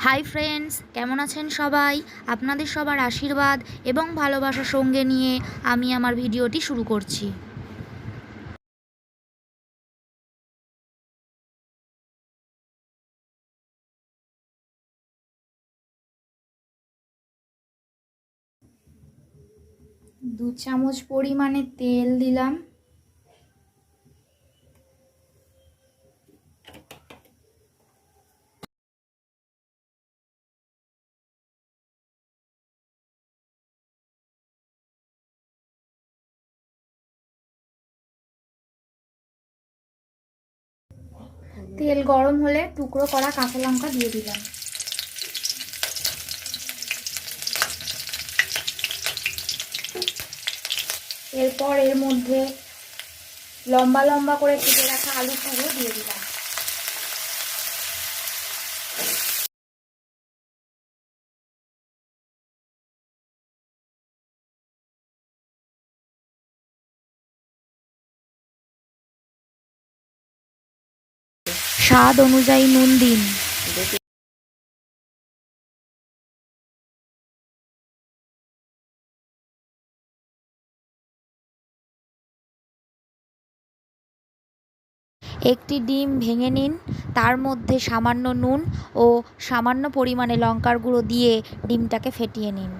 Hi friends, কেমন আছেন সবাই? আপনাদের সবার আশীর্বাদ এবং ভালোবাসার সঙ্গে নিয়ে আমি আমার ভিডিওটি শুরু করছি। দু চামচ পরিমাণে তেল দিলাম। তেল গরম হলে টুকরো করা কাঁচা লঙ্কা দিয়ে দিলাম। এরপর এর মধ্যে লম্বা লম্বা করে কেটে রাখা আলু টুকরো দিয়ে দিলাম। স্বাদ অনুযায়ী নুন দিন। একটি ডিম ভেঙে নিন, তার মধ্যে সামান্য নুন ও সামান্য পরিমাণে লঙ্কার গুঁড়ো দিয়ে ডিমটাকে ফেটিয়ে নিন।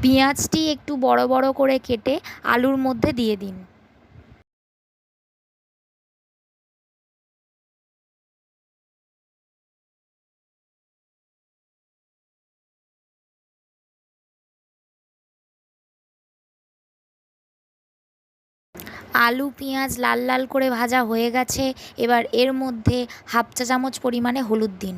পেঁয়াজটি একটু বড় বড় করে কেটে আলুর মধ্যে দিয়ে দিন। আলু পেঁয়াজ লাল লাল করে ভাজা হয়ে গেছে। এবার এর মধ্যে হাফ চা চামচ পরিমাণে হলুদ দিন।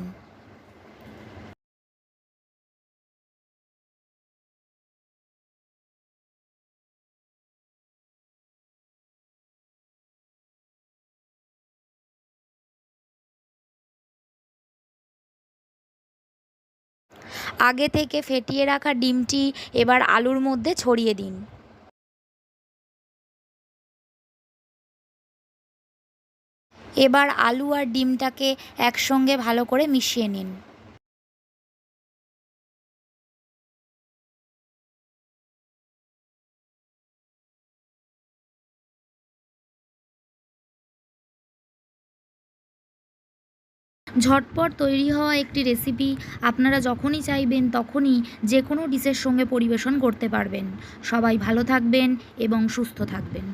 আগে থেকে ফেটিয়ে রাখা ডিমটি এবার আলুর মধ্যে ছড়িয়ে দিন। এবার আলু আর ডিমটাকে একসঙ্গে ভালো করে মিশিয়ে নিন। ঝটপট তৈরি হওয়া একটি রেসিপি, আপনারা যখনই চাইবেন তখনই যে কোনো ডিশের সঙ্গে পরিবেশন করতে পারবেন। সবাই ভালো থাকবেন এবং সুস্থ থাকবেন।